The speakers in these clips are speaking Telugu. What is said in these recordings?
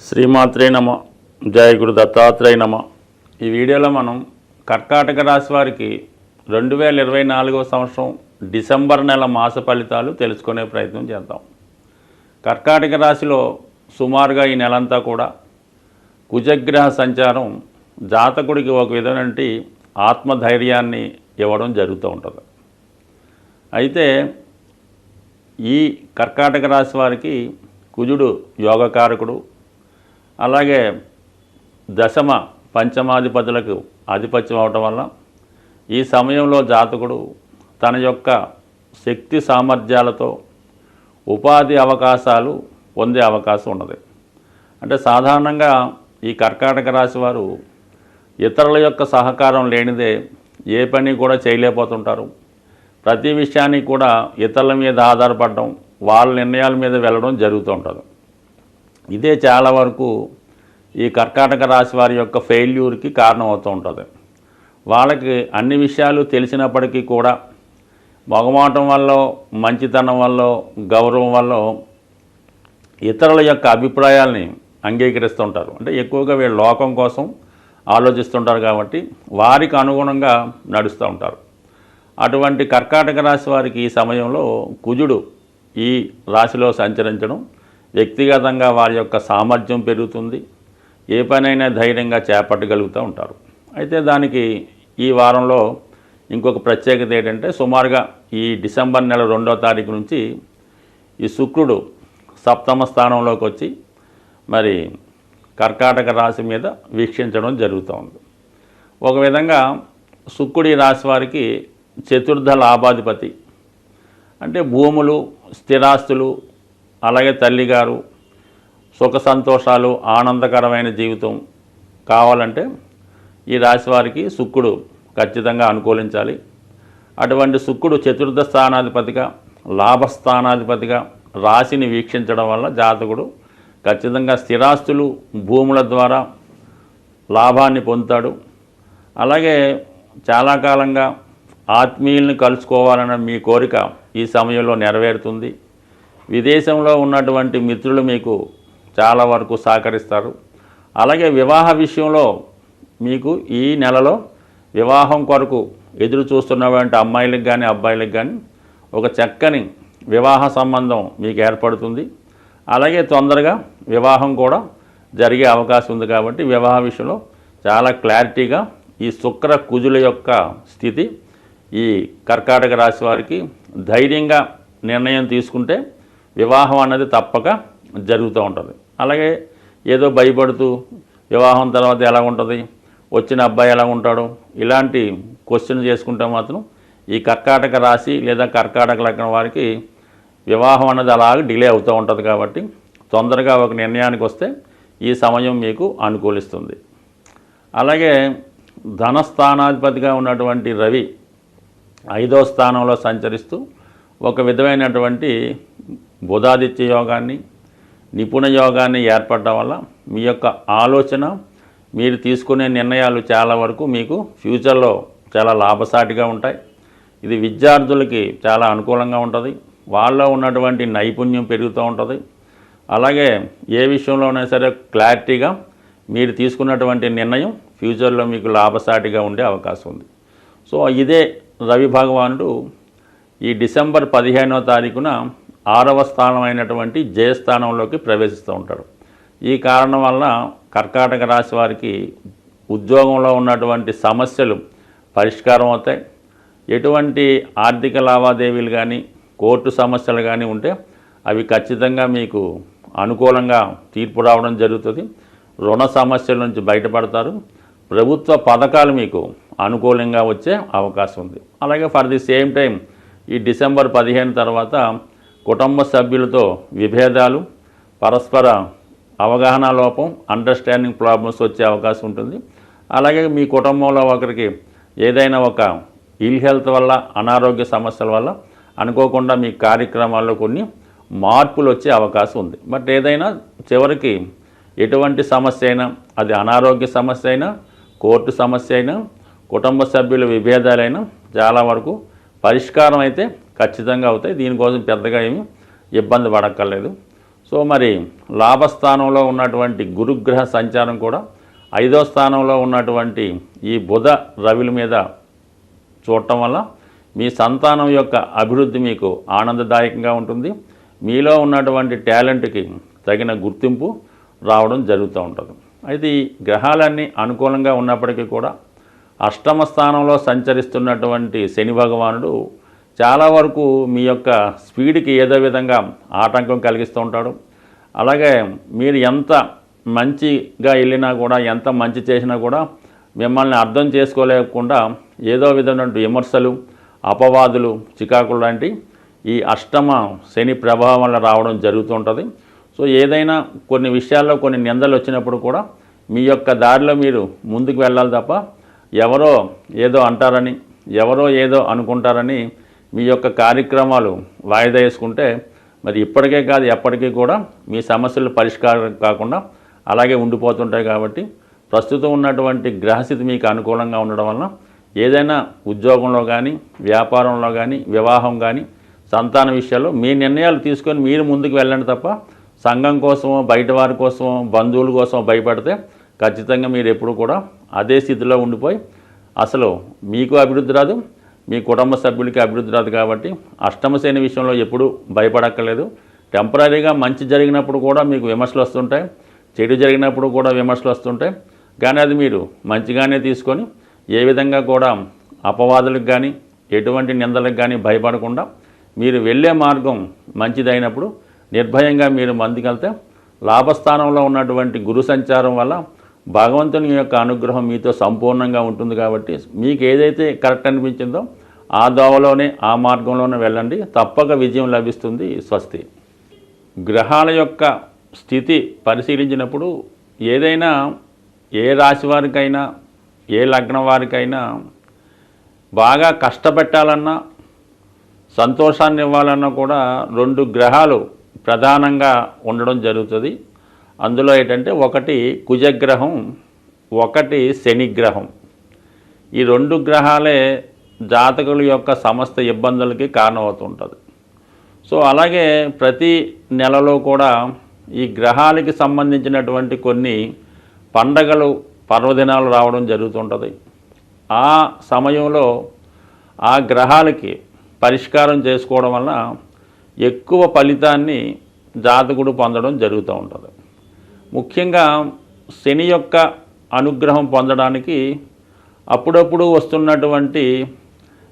శ్రీమాత్రే నమ. జయ గురు దత్తాత్రేయ నమ. ఈ వీడియోలో మనం కర్కాటక రాశి వారికి 2024వ సంవత్సరం డిసెంబర్ నెల మాస ఫలితాలు తెలుసుకునే ప్రయత్నం చేద్దాం. కర్కాటక రాశిలో సుమారుగా ఈ నెలంతా కూడా కుజగ్రహ సంచారం జాతకుడికి ఒక విధమైన ఆత్మధైర్యాన్ని ఇవ్వడం జరుగుతూ ఉంటుంది. అయితే ఈ కర్కాటక రాశి వారికి కుజుడు యోగకారకుడు, అలాగే దశమ పంచమాధిపతులకు ఆధిపత్యం అవటం వల్ల ఈ సమయంలో జాతకుడు తన యొక్క శక్తి సామర్థ్యాలతో ఉపాధి అవకాశాలు పొందే అవకాశం ఉన్నది. అంటే సాధారణంగా ఈ కర్కాటక రాశి వారు ఇతరుల యొక్క సహకారం లేనిదే ఏ పని కూడా చేయలేకపోతుంటారు. ప్రతి విషయానికి కూడా ఇతరుల మీద ఆధారపడడం, వాళ్ళ నిర్ణయాల మీద వెళ్ళడం జరుగుతూ ఉంటుంది. ఇదే చాలా వరకు ఈ కర్కాటక రాశి వారి యొక్క ఫెయిల్యూర్కి కారణం అవుతూ ఉంటుంది. వాళ్ళకి అన్ని విషయాలు తెలిసినప్పటికీ కూడా మొగమాటం వల్ల, మంచితనం వల్ల, గౌరవం వల్ల ఇతరుల యొక్క అభిప్రాయాల్ని అంగీకరిస్తుంటారు. అంటే ఎక్కువగా వీళ్ళు లోకం కోసం ఆలోచిస్తుంటారు కాబట్టి వారికి అనుగుణంగా నడుస్తూ ఉంటారు. అటువంటి కర్కాటక రాశి వారికి ఈ సమయంలో కుజుడు ఈ రాశిలో సంచరించడం వ్యక్తిగతంగా వారి యొక్క సామర్థ్యం పెరుగుతుంది. ఏ పనైనా ధైర్యంగా చేపట్టగలుగుతూ ఉంటారు. అయితే దానికి ఈ వారంలో ఇంకొక ప్రత్యేకత ఏంటంటే, సుమారుగా ఈ డిసెంబర్ నెల 2వ తారీఖు నుంచి ఈ శుక్రుడు సప్తమ స్థానంలోకి వచ్చి మరి కర్కాటక రాశి మీద వీక్షించడం జరుగుతూ ఉంది. ఒక విధంగా శుక్రుడి రాశి వారికి చతుర్థ లాభాధిపతి. అంటే భూములు, స్థిరాస్తులు, అలాగే తల్లిగారు, సుఖ సంతోషాలు, ఆనందకరమైన జీవితం కావాలంటే ఈ రాశి వారికి శుక్రుడు ఖచ్చితంగా అనుకూలించాలి. అటువంటి శుక్రుడు చతుర్థ స్థానాధిపతిగా, లాభస్థానాధిపతిగా రాశిని వీక్షించడం వల్ల జాతకుడు ఖచ్చితంగా స్థిరాస్తులు, భూముల ద్వారా లాభాన్ని పొందుతాడు. అలాగే చాలా కాలంగా ఆత్మీయుల్ని కలుసుకోవాలన్న మీ కోరిక ఈ సమయంలో నెరవేరుతుంది. విదేశంలో ఉన్నటువంటి మిత్రులు మీకు చాలా వరకు సహకరిస్తారు. అలాగే వివాహ విషయంలో మీకు ఈ నెలలో వివాహం కొరకు ఎదురు చూస్తున్నటువంటి అమ్మాయిలకు కానీ అబ్బాయిలకు కానీ ఒక చక్కని వివాహ సంబంధం మీకు ఏర్పడుతుంది. అలాగే తొందరగా వివాహం కూడా జరిగే అవకాశం ఉంది. కాబట్టి వివాహ విషయంలో చాలా క్లారిటీగా ఈ శుక్ర కుజుల యొక్క స్థితి ఈ కర్కాటక రాశి వారికి ధైర్యంగా నిర్ణయం తీసుకుంటే వివాహం అన్నది తప్పక జరుగుతూ ఉంటుంది. అలాగే ఏదో భయపడుతూ వివాహం తర్వాత ఎలా ఉంటుంది, వచ్చిన అబ్బాయి ఎలా ఉంటాడు, ఇలాంటి క్వశ్చన్ చేసుకుంటే మాత్రం ఈ కర్కాటక రాశి లేదా కర్కాటక లగ్నం వారికి వివాహం అన్నది అలాగే డిలే అవుతూ ఉంటుంది. కాబట్టి తొందరగా ఒక నిర్ణయానికి వస్తే ఈ సమయం మీకు అనుకూలిస్తుంది. అలాగే ధనస్థానాధిపతిగా ఉన్నటువంటి రవి 5వ స్థానంలో సంచరిస్తూ ఒక విధమైనటువంటి బుధాదిత్య యోగాన్ని, నిపుణ యోగాన్ని ఏర్పడడం వల్ల మీ యొక్క ఆలోచన, మీరు తీసుకునే నిర్ణయాలు చాలా వరకు మీకు ఫ్యూచర్లో చాలా లాభసాటిగా ఉంటాయి. ఇది విద్యార్థులకి చాలా అనుకూలంగా ఉంటుంది. వాళ్ళలో ఉన్నటువంటి నైపుణ్యం పెరుగుతూ ఉంటుంది. అలాగే ఏ విషయంలోనైనా సరే క్లారిటీగా మీరు తీసుకున్నటువంటి నిర్ణయం ఫ్యూచర్లో మీకు లాభసాటిగా ఉండే అవకాశం ఉంది. సో ఇదే రవి భగవానుడు ఈ డిసెంబర్ 15వ తారీఖున 6వ స్థానమైనటువంటి జయస్థానంలోకి ప్రవేశిస్తూ ఉంటాడు. ఈ కారణం వల్ల కర్కాటక రాశి వారికి ఉద్యోగంలో ఉన్నటువంటి సమస్యలు పరిష్కారం అవుతాయి. ఎటువంటి ఆర్థిక లావాదేవీలు కానీ, కోర్టు సమస్యలు కానీ ఉంటే అవి ఖచ్చితంగా మీకు అనుకూలంగా తీర్పు రావడం జరుగుతుంది. రుణ సమస్యల నుంచి బయటపడతారు. ప్రభుత్వ పథకాలు మీకు అనుకూలంగా వచ్చే అవకాశం ఉంది. అలాగే ఫర్ ది సేమ్ టైం ఈ డిసెంబర్ 15 తర్వాత కుటుంబ సభ్యులతో విభేదాలు, పరస్పర అవగాహన లోపం, అండర్స్టాండింగ్ ప్రాబ్లమ్స్ వచ్చే అవకాశం ఉంటుంది. అలాగే మీ కుటుంబంలో ఒకరికి ఏదైనా ఒక ఇల్ హెల్త్ వల్ల, అనారోగ్య సమస్యల వల్ల అనుకోకుండా మీ కార్యక్రమాల్లో కొన్ని మార్పులు వచ్చే అవకాశం ఉంది. బట్ ఏదైనా చివరికి ఎటువంటి సమస్య అయినా, అది అనారోగ్య సమస్య అయినా, కోర్టు సమస్య అయినా, కుటుంబ సభ్యుల విభేదాలైనా చాలా వరకు పరిష్కారం అయితే ఖచ్చితంగా అవుతాయి. దీనికోసం పెద్దగా ఏమీ ఇబ్బంది పడక్కర్లేదు. సో మరి లాభస్థానంలో ఉన్నటువంటి గురుగ్రహ సంచారం కూడా 5వ స్థానంలో ఉన్నటువంటి ఈ బుధ రవిల మీద చూడటం వల్ల మీ సంతానం యొక్క అభివృద్ధి మీకు ఆనందదాయకంగా ఉంటుంది. మీలో ఉన్నటువంటి టాలెంట్కి తగిన గుర్తింపు రావడం జరుగుతూ ఉంటుంది. అయితే ఈ గ్రహాలన్నీ అనుకూలంగా ఉన్నప్పటికీ కూడా అష్టమ స్థానంలో సంచరిస్తున్నటువంటి శని భగవానుడు చాలా వరకు మీ యొక్క స్పీడ్కి ఏదో విధంగా ఆటంకం కలిగిస్తూ ఉంటాడు. అలాగే మీరు ఎంత మంచిగా వెళ్ళినా కూడా, ఎంత మంచి చేసినా కూడా మిమ్మల్ని అర్థం చేసుకోలేకుండా ఏదో విధమైన విమర్శలు, అపవాదులు, చికాకులు లాంటి ఈ అష్టమ శని ప్రభావం వల్ల రావడం జరుగుతుంటుంది. సో ఏదైనా కొన్ని విషయాల్లో కొన్ని నిందలు వచ్చినప్పుడు కూడా మీ యొక్క దారిలో మీరు ముందుకు వెళ్ళాలి తప్ప ఎవరో ఏదో అంటారని, ఎవరో ఏదో అనుకుంటారని మీ యొక్క కార్యక్రమాలు వాయిదా వేసుకుంటే మరి ఇప్పటికే కాదు ఎప్పటికీ కూడా మీ సమస్యలు పరిష్కారం కాకుండా అలాగే ఉండిపోతుంటాయి. కాబట్టి ప్రస్తుతం ఉన్నటువంటి గ్రహస్థితి మీకు అనుకూలంగా ఉండడం వలన ఏదైనా ఉద్యోగంలో కానీ, వ్యాపారంలో కానీ, వివాహం కానీ, సంతాన విషయాల్లో మీ నిర్ణయాలు తీసుకొని మీరు ముందుకు వెళ్ళండి తప్ప సంఘం కోసమో, బయట వారి కోసమో, బంధువుల కోసమో భయపడితే ఖచ్చితంగా మీరు ఎప్పుడు కూడా అదే స్థితిలో ఉండిపోయి అసలు మీకు అభివృద్ధి రాదు, మీ కుటుంబ సభ్యులకి అభివృద్ధి రాదు. కాబట్టి అష్టమ శని విషయంలో ఎప్పుడూ భయపడక్కర్లేదు. టెంపరీగా మంచి జరిగినప్పుడు కూడా మీకు విమర్శలు వస్తుంటాయి, చెడు జరిగినప్పుడు కూడా విమర్శలు వస్తుంటాయి. కానీ అది మీరు మంచిగానే తీసుకొని ఏ విధంగా కూడా అపవాదులకు కానీ, ఎటువంటి నిందలకు కానీ భయపడకుండా మీరు వెళ్ళే మార్గం మంచిదైనప్పుడు నిర్భయంగా మీరు ముందుకెళ్తే లాభస్థానంలో ఉన్నటువంటి గురు సంచారం వల్ల భగవంతుని యొక్క అనుగ్రహం మీతో సంపూర్ణంగా ఉంటుంది. కాబట్టి మీకు ఏదైతే కరెక్ట్ అనిపించిందో ఆ దోవలోనే, ఆ మార్గంలోనే వెళ్ళండి, తప్పక విజయం లభిస్తుంది. స్వస్తి. గ్రహాల యొక్క స్థితి పరిశీలించినప్పుడు ఏదైనా ఏ రాశి వారికైనా, ఏ లగ్నం వారికైనా బాగా కష్టపెట్టాలన్నా, సంతోషాన్ని ఇవ్వాలన్నా కూడా 2 గ్రహాలు ప్రధానంగా ఉండడం జరుగుతుంది. అందులో ఏంటంటే ఒకటి కుజగ్రహం, ఒకటి శనిగ్రహం. ఈ 2 గ్రహాలే జాతకుల యొక్క సమస్త ఇబ్బందులకి కారణమవుతుంటుంది. సో అలాగే ప్రతి నెలలో కూడా ఈ గ్రహాలకి సంబంధించినటువంటి కొన్ని పండగలు, పర్వదినాలు రావడం జరుగుతుంటుంది. ఆ సమయంలో ఆ గ్రహాలకి పరిష్కారం చేసుకోవడం వల్ల ఎక్కువ ఫలితాన్ని జాతకుడు పొందడం జరుగుతూ ఉంటుంది. ముఖ్యంగా శని యొక్క అనుగ్రహం పొందడానికి అప్పుడప్పుడు వస్తున్నటువంటి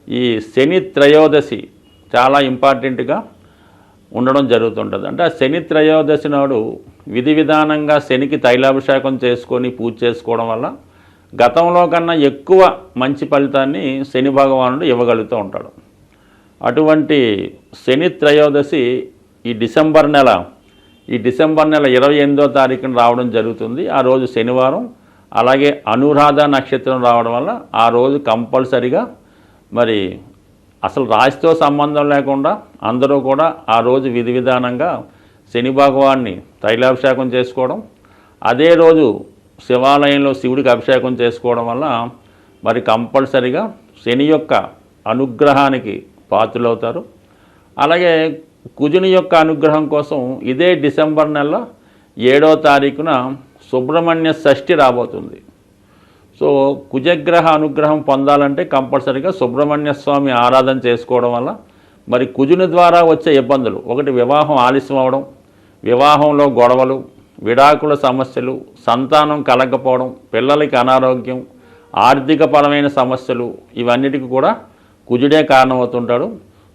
ఈ శని త్రయోదశి చాలా ఇంపార్టెంట్గా ఉండడం జరుగుతుంటుంది. అంటే ఆ శని త్రయోదశి నాడు విధి విధానంగా శనికి తైలాభిషేకం చేసుకొని పూజ చేసుకోవడం వల్ల గతంలో కన్నా ఎక్కువ మంచి ఫలితాన్ని శని భగవానుడు ఇవ్వగలుగుతూ ఉంటాడు. అటువంటి శని త్రయోదశి ఈ డిసెంబర్ నెల 28వ తారీఖున రావడం జరుగుతుంది. ఆ రోజు శనివారం. అలాగే అనురాధ నక్షత్రం రావడం వల్ల ఆ రోజు కంపల్సరిగా మరి అసలు రాశితో సంబంధం లేకుండా అందరూ కూడా ఆ రోజు విధి విధానంగా శని భగవాన్ని తైలాభిషేకం చేసుకోవడం, అదే రోజు శివాలయంలో శివుడికి అభిషేకం చేసుకోవడం వల్ల మరి కంపల్సరిగా శని యొక్క అనుగ్రహానికి పాత్రులవుతారు. అలాగే కుజుని యొక్క అనుగ్రహం కోసం ఇదే డిసెంబర్ నెల 7వ తారీఖున సుబ్రహ్మణ్య షష్ఠి రాబోతుంది. సో కుజగ్రహ అనుగ్రహం పొందాలంటే కంపల్సరిగా సుబ్రహ్మణ్య స్వామి ఆరాధన చేసుకోవడం వల్ల మరి కుజుని ద్వారా వచ్చే ఇబ్బందులు, ఒకటి వివాహం ఆలస్యం అవడం, వివాహంలో గొడవలు, విడాకుల సమస్యలు, సంతానం కలగకపోవడం, పిల్లలకి అనారోగ్యం, ఆర్థికపరమైన సమస్యలు, ఇవన్నిటికీ కూడా కుజుడే కారణమవుతుంటాడు.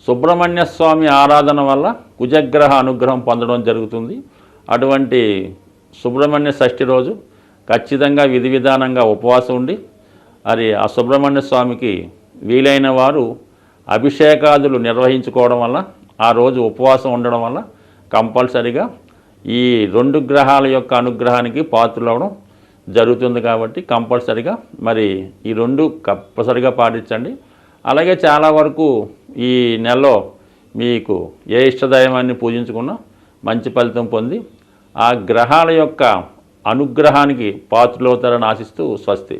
సుబ్రహ్మణ్య స్వామి ఆరాధన వల్ల కుజగ్రహ అనుగ్రహం పొందడం జరుగుతుంది. అటువంటి సుబ్రహ్మణ్య షష్ఠి రోజు ఖచ్చితంగా విధి విధానంగా ఉపవాసం ఉండి మరి ఆ సుబ్రహ్మణ్య స్వామికి వీలైన వారు అభిషేకాదులు నిర్వహించుకోవడం వల్ల, ఆ రోజు ఉపవాసం ఉండడం వల్ల కంపల్సరిగా ఈ 2 గ్రహాల యొక్క అనుగ్రహానికి పాత్రలవడం జరుగుతుంది. కాబట్టి కంపల్సరిగా మరి ఈ 2 కంపల్సరిగా పాటించండి. అలాగే చాలా వరకు ఈ నెలలో మీకు ఏ ఇష్టదైవాన్ని పూజించుకున్నా మంచి ఫలితం పొంది ఆ గ్రహాల యొక్క అనుగ్రహానికి పాత్రలవుతారని ఆశిస్తూ స్వస్తి.